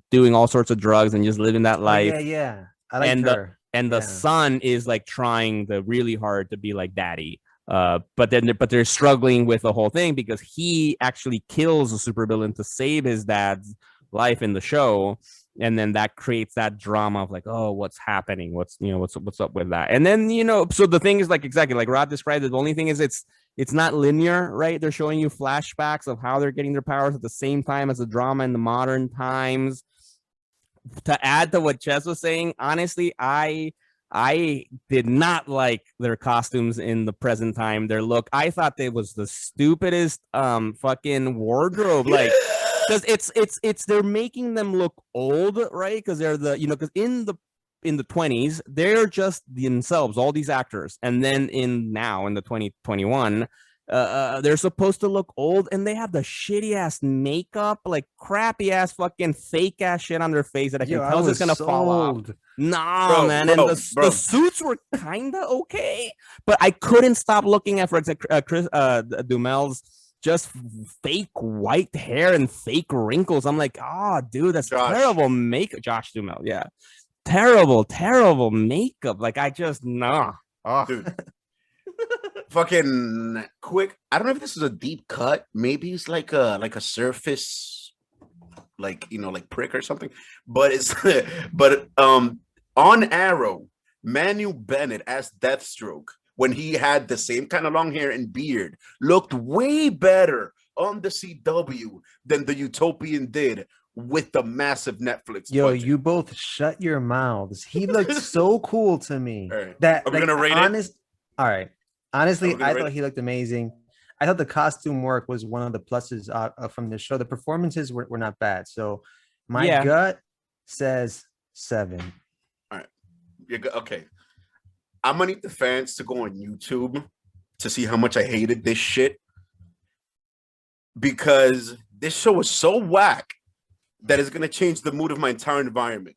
doing all sorts of drugs and just living that life. I like her. The son is like trying really hard to be like daddy, but they're struggling with the whole thing because he actually kills a supervillain to save his dad's life in the show. And then that creates that drama of like, oh, what's happening? What's up with that? And then, so the thing is like, exactly like Rod described it. The only thing is it's not linear, right? They're showing you flashbacks of how they're getting their powers at the same time as the drama in the modern times. To add to what Ches was saying, honestly, I did not like their costumes in the present time, their look. I thought it was the stupidest fucking wardrobe, like, because it's they're making them look old, right? Because they're because in the 20s they're just themselves, all these actors, and then in the 2021 they're supposed to look old, and they have the shitty ass makeup, like crappy ass fucking fake ass shit on their face that I can tell is gonna fall off. Nah, man. And the suits were kind of okay, but I couldn't stop looking at, for example, Chris Dumel's just fake white hair and fake wrinkles. I'm like, oh, dude, that's terrible makeup. Josh Duhamel, yeah, terrible makeup. Like, I just nah. Oh. Dude. Fucking quick. I don't know if this is a deep cut. Maybe it's like a surface, like, you know, like prick or something. But it's but on Arrow, Manu Bennett as Deathstroke, when he had the same kind of long hair and beard, looked way better on the CW than the Utopian did with the massive Netflix Yo, budget. you both shut your mouths. He looked so cool to me. Right. That Are we gonna rate it? All right. Honestly, I rate thought it? he looked amazing. I thought the costume work was one of the pluses from the show. The performances were not bad. So my gut says 7. All right. You're good. Okay. I'm gonna need the fans to go on YouTube to see how much I hated this shit, because this show was so whack that it's gonna change the mood of my entire environment.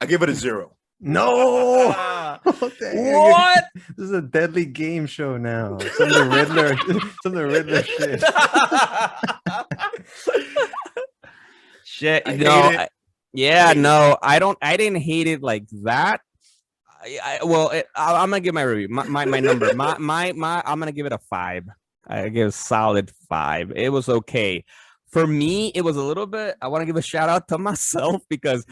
I give it a 0. No. What? This is a deadly game show now. Some of the Riddler shit. Shit. I No. I didn't hate it like that. I'm gonna give my review. My number. I'm gonna give it a 5. I give a solid 5. It was okay. For me, it was a little bit. I want to give a shout out to myself because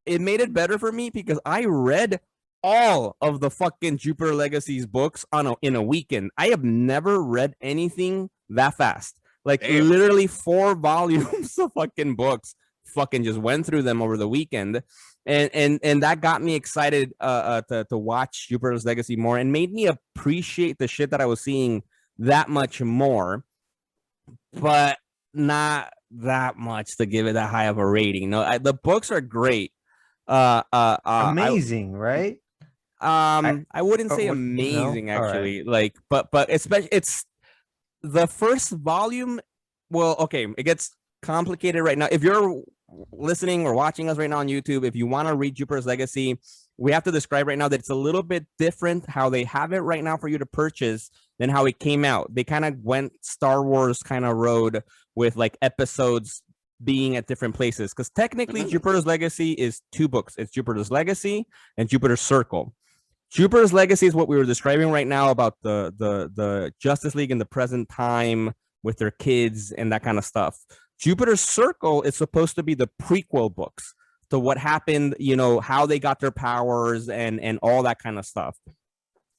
it made it better for me because I read all of the fucking Jupiter Legacy's books in a weekend. I have never read anything that fast. Like, damn, literally 4 volumes of fucking books. Fucking just went through them over the weekend, and that got me excited to watch Jupiter's Legacy more, and made me appreciate the shit that I was seeing that much more, but not that much to give it that high of a rating. No, the books are great. Amazing, right? I wouldn't say amazing, actually. Right. Like, but especially it's the first volume. Well, okay, it gets complicated right now. If you're listening or watching us right now on YouTube, if you want to read Jupiter's Legacy, we have to describe right now that it's a little bit different how they have it right now for you to purchase than how it came out. They kind of went Star Wars kind of road with like episodes being at different places, because technically Jupiter's Legacy is 2 books. It's Jupiter's Legacy and Jupiter's Circle. Jupiter's Legacy is what we were describing right now about the Justice League in the present time with their kids and that kind of stuff. Jupiter's Circle is supposed to be the prequel books to what happened, you know, how they got their powers and all that kind of stuff.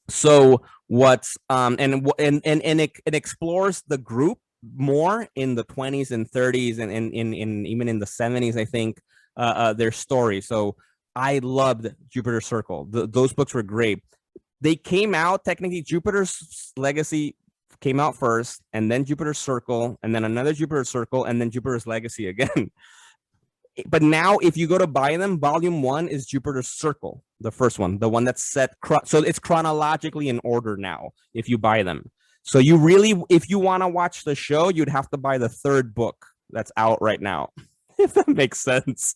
So what's it explores the group more in the 20s and 30s and in even in the 70s, I think, their story. So I loved Jupiter's Circle. Those books were great. They came out, technically, Jupiter's Legacy came out first, and then Jupiter's Circle, and then another Jupiter's Circle, and then Jupiter's Legacy again. But now, if you go to buy them, volume 1 is Jupiter's Circle, the first one, the one that's set. So it's chronologically in order now, if you buy them. So you really, if you want to watch the show, you'd have to buy the 3rd book that's out right now, if that makes sense.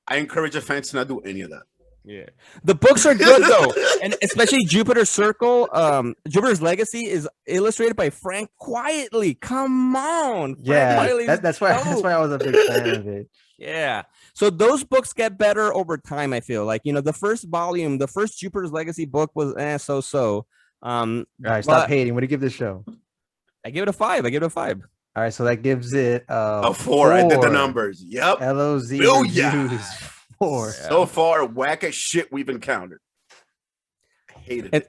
I encourage the fans to not do any of that. Yeah, the books are good though, and especially Jupiter's Circle. Jupiter's Legacy is illustrated by Frank Quietly. Come on, that's why I was a big fan of it. Yeah, so those books get better over time. I feel like, you know, the first volume, the first Jupiter's Legacy book was so. All right, stop hating. What do you give this show? I give it a 5. All right, so that gives it a 4. I did the numbers. Yep. LoZ. Oh yeah. 4. So far, wackest shit we've encountered. I hated it.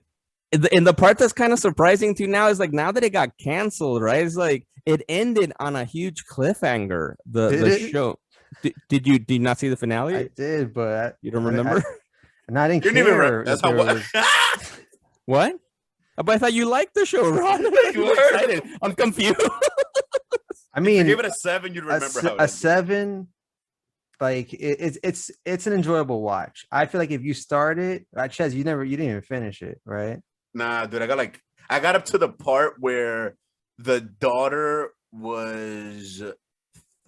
And the part that's kind of surprising to now is, like, now that it got canceled, right? It's like it ended on a huge cliffhanger. The show. Did you not see the finale? I did, but you don't remember? I didn't care. That's how. What? But I thought you liked the show, Ron. You were excited. I'm confused. I mean, give it a 7. You'd remember how a 7. Like, it's an enjoyable watch. I feel like if you start it, Chez, you didn't even finish it, right? Nah, dude. I got up to the part where the daughter was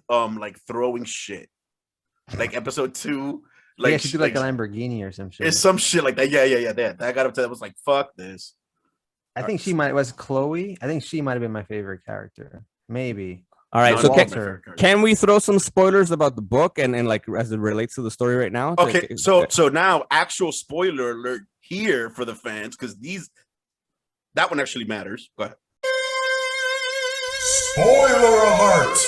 like throwing shit, like episode 2. Like, she did like a Lamborghini or some shit. It's some shit like that. Yeah. That I got up to that, was like, fuck this. I think she might was Chloe. I think she might have been my favorite character. Maybe. All right, No, so Walter. can we throw some spoilers about the book and like as it relates to the story right now? Okay, so now actual spoiler alert here for the fans because that one actually matters. Go ahead. Spoiler alert!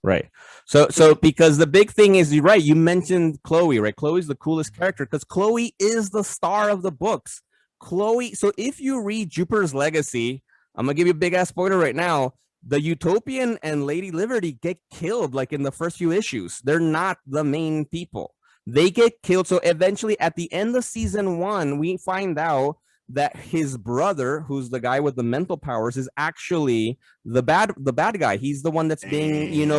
Right. So because the big thing is, you're right. You mentioned Chloe, right? Chloe's the coolest character because Chloe is the star of the books. Chloe. So if you read Jupiter's Legacy, I'm gonna give you a big ass spoiler right now. The Utopian and Lady Liberty get killed like in the first few issues. They're not the main people. They get killed. So eventually at the end of season 1, we find out that his brother, who's the guy with the mental powers, is actually the bad guy. He's the one that's being,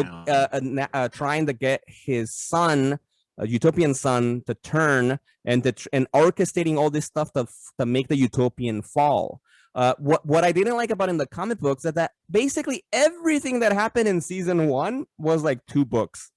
trying to get his son, a Utopian son, to turn and orchestrating all this stuff to make the Utopian fall. What I didn't like about in the comic books is that basically everything that happened in season 1 was like 2 books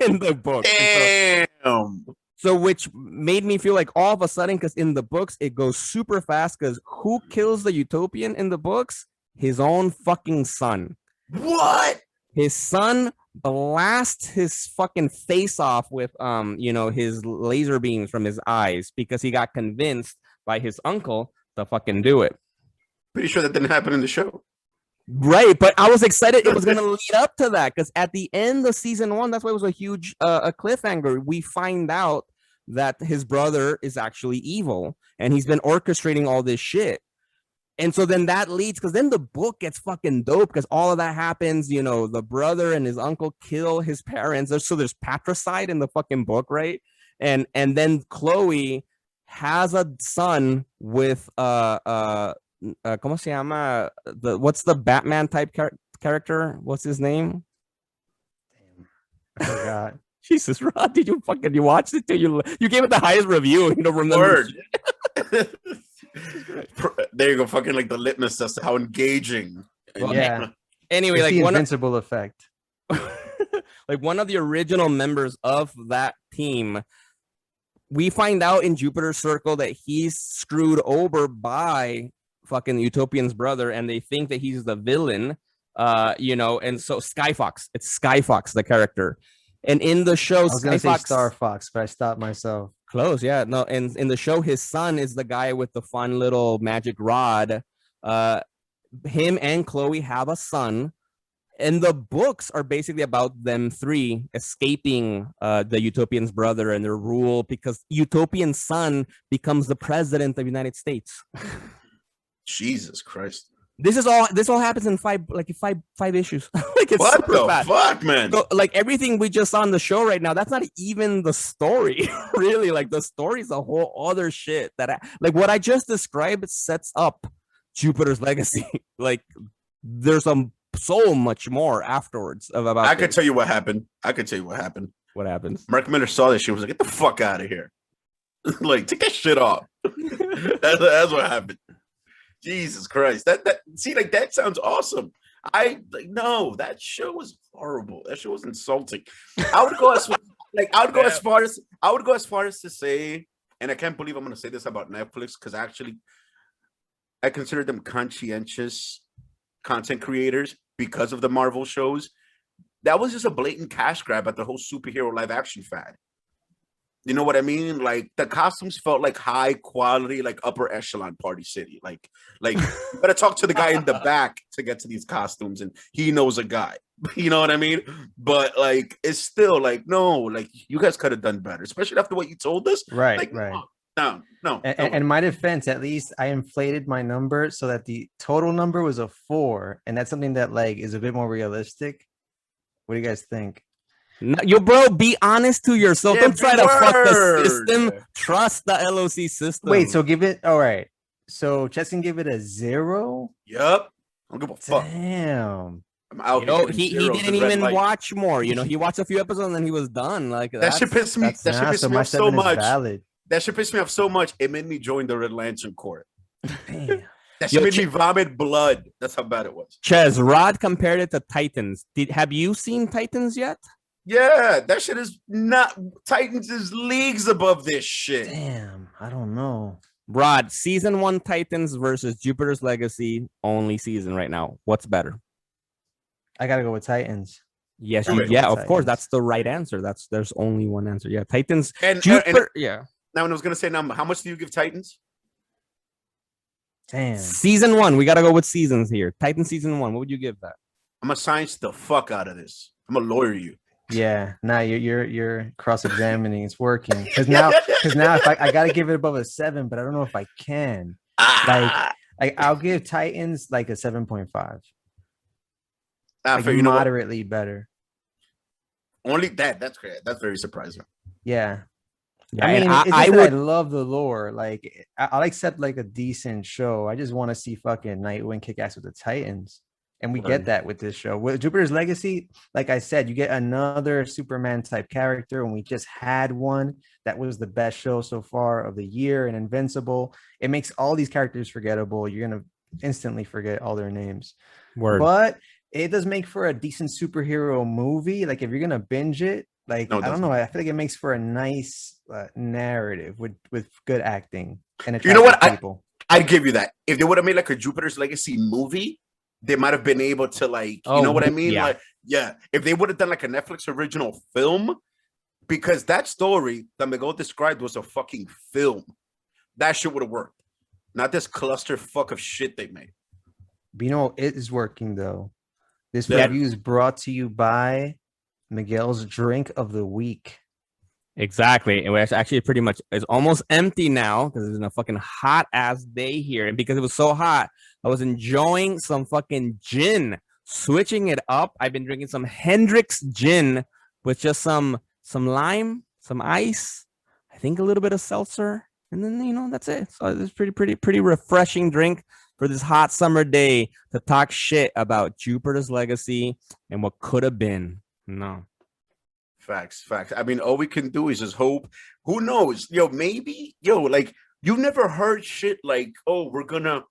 in the book. Damn. So which made me feel like all of a sudden, because in the books it goes super fast, because who kills the Utopian in the books? His own fucking son. What? His son blasts his fucking face off with his laser beams from his eyes because he got convinced by his uncle to fucking do it. Pretty sure that didn't happen in the show. Right, but I was excited it was going to lead up to that because at the end of season 1, that's why it was a huge a cliffhanger. We find out that his brother is actually evil and he's been orchestrating all this shit. And so then that leads, because then the book gets fucking dope because all of that happens. The brother and his uncle kill his parents. There's patricide in the fucking book, right? And then Chloe has a son with ¿cómo se llama? What's the Batman type character? What's his name? Damn, I forgot. Jesus, Rod, you watched it too? You gave it the highest review. You don't remember. There you go, fucking like the litmus test of how engaging. Well, yeah. Anyway, it's like the invincible effect. Like one of the original members of that team, we find out in Jupiter's Circle that he's screwed over by fucking Utopian's brother, and they think that he's the villain. And so Skyfox, it's Skyfox, the character. And in the show, I was gonna say Star Fox, but I stopped myself. Close, yeah. No, and in the show, his son is the guy with the fun little magic rod. Him and Chloe have a son, and the books are basically about them 3 escaping the Utopian's brother and their rule, because Utopian's son becomes the president of the United States. Jesus Christ. This all happens in 5 issues. Like, it's what super the fast. fuck, man? So, like, everything we just saw on the show right now, that's not even the story. Really, like, the story is a whole other shit that what I just described sets up Jupiter's Legacy. Like, there's so much more afterwards about I could tell you what happened. What happens? Mark Miller saw this shit, was like, get the fuck out of here. Like, take that shit off. That's what happened. Jesus Christ. That sounds awesome. No, that show was horrible. That show was insulting. I would go as far as to say, and I can't believe I'm gonna say this about Netflix, because actually I consider them conscientious content creators because of the Marvel shows. That was just a blatant cash grab at the whole superhero live action fad. You know what I mean? Like, the costumes felt like high quality, like upper echelon Party City. Like you gotta talk to the guy in the back to get to these costumes, and he knows a guy. You know what I mean? But like, it's still like, no, like, you guys could have done better, especially after what you told us. Right, like, right. No. And my defense, at least I inflated my number so that the total number was a 4, and that's something that like is a bit more realistic. What do you guys think? No, bro, be honest to yourself. Don't try to fuck the system. Trust the LoZ system. Wait, so give it. All right. So Chess can give it a 0. Yep. I don't give a fuck. Damn. I'm out. He didn't even watch more. He watched a few episodes and then he was done. Like, that shit pissed me. That shit pissed me off so much. Valid. That shit pissed me off so much. It made me join the Red Lantern Corps. Damn. That shit made me vomit blood. That's how bad it was. Ches, Rod compared it to Titans. Have you seen Titans yet? Yeah, that shit is not. Titans is leagues above this shit. Damn, I don't know. Rod, season 1 Titans versus Jupiter's Legacy only season right now. What's better? I gotta go with Titans. Yes, Do you, it. yeah, of course. Titans. That's the right answer. There's only one answer. Yeah, Titans. And Jupiter. Yeah. now, I was gonna say, now, how much do you give Titans? Damn. Season 1. We gotta go with seasons here. Titan season 1. What would you give that? I'm gonna science the fuck out of this. I'm gonna lawyer you. Yeah. Now you're cross-examining. It's working. Because now if I gotta give it above a 7, but I don't know if I can. I'll give Titans like a 7.5. Like you know what? moderately better. Only that. That's great. That's very surprising. Yeah. Yeah, I mean, and it's I just that would. I love the lore. Like, I'll accept like a decent show. I just want to see fucking Nightwing kick ass with the Titans, and we Word. get that with this show. With Jupiter's Legacy, like I said, you get another Superman type character, and we just had one that was the best show so far of the year. And Invincible, it makes all these characters forgettable. You're gonna instantly forget all their names. Word. But it does make for a decent superhero movie. Like if you're gonna binge it. Like, No, it I don't doesn't. know. I feel like it makes for a nice narrative with good acting and You know what? attractive people. I'd give you that. If they would have made like a Jupiter's Legacy movie, they might have been able to like, you know what I mean? Yeah. Like, yeah. If they would have done like a Netflix original film, because that story that Miguel described was a fucking film. That shit would have worked. Not this clusterfuck of shit they made. But you know, it is working though. This Yeah. review is brought to you by Miguel's drink of the week. Exactly. It was actually pretty much it's almost empty now because it's a fucking hot ass day here. And because it was so hot, I was enjoying some fucking gin, switching it up. I've been drinking some Hendrix gin with just some lime, some ice, I think a little bit of seltzer, and then that's it. So it's pretty refreshing drink for this hot summer day to talk shit about Jupiter's Legacy and what could have been. No. Facts. I mean, all we can do is just hope. Who knows? Maybe, like, you've never heard shit like, oh, we're gonna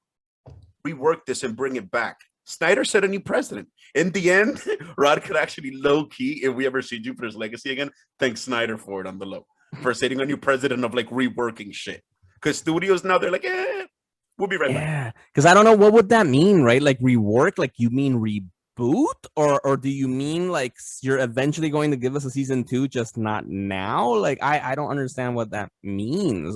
rework this and bring it back. Snyder said a new president. In the end, Rod could actually low-key, if we ever see Jupiter's Legacy again, thank Snyder for it on the low. For setting a new president of, like, reworking shit. Because studios now, they're like, we'll be right back. Yeah, because I don't know what would that mean, right? Like rework, like you mean reboot, or do you mean like you're eventually going to give us a season 2, just not now? Like I don't understand what that means.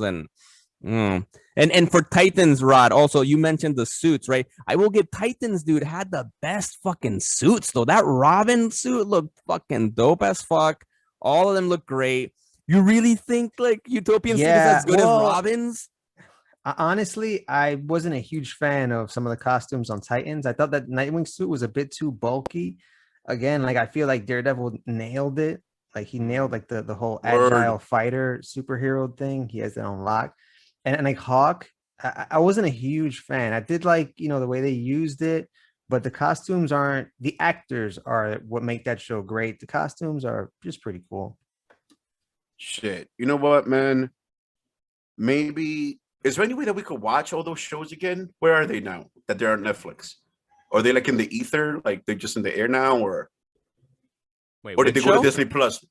And for Titans, Rod, also you mentioned the suits, right? I will give Titans, dude, had the best fucking suits though. That Robin suit looked fucking dope as fuck. All of them look great. You really think like Utopian suit is as good as Robin's? Honestly, I wasn't a huge fan of some of the costumes on Titans. I thought that Nightwing suit was a bit too bulky. Again, like I feel like Daredevil nailed it. Like he nailed like the whole agile fighter superhero thing. He has it on lock. And like Hawk, I wasn't a huge fan. I did like, the way they used it, but the costumes aren't, the actors are what make that show great. The costumes are just pretty cool. Shit. You know what, man? Maybe, is there any way that we could watch all those shows again? Where are they now that they're on Netflix? Are they like in the ether? Like they're just in the air now? Or did they go to Disney Plus?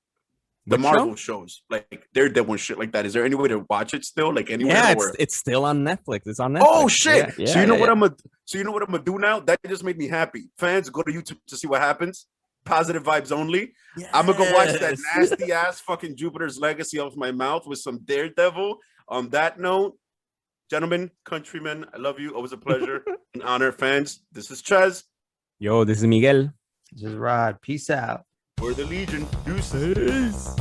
The Marvel shows, like Daredevil and shit like that. Is there any way to watch it still? Like anywhere? Yeah, it's still on Netflix. It's on Netflix. Oh shit! Yeah, so you know what I'm gonna do now? That just made me happy. Fans, go to YouTube to see what happens. Positive vibes only. Yes. I'm gonna go watch that nasty ass fucking Jupiter's Legacy off my mouth with some Daredevil. On that note, gentlemen, countrymen, I love you. Always a pleasure and honor. Fans, this is Chaz. Yo, this is Miguel. This is Rod. Peace out. We're the Legion. Deuces.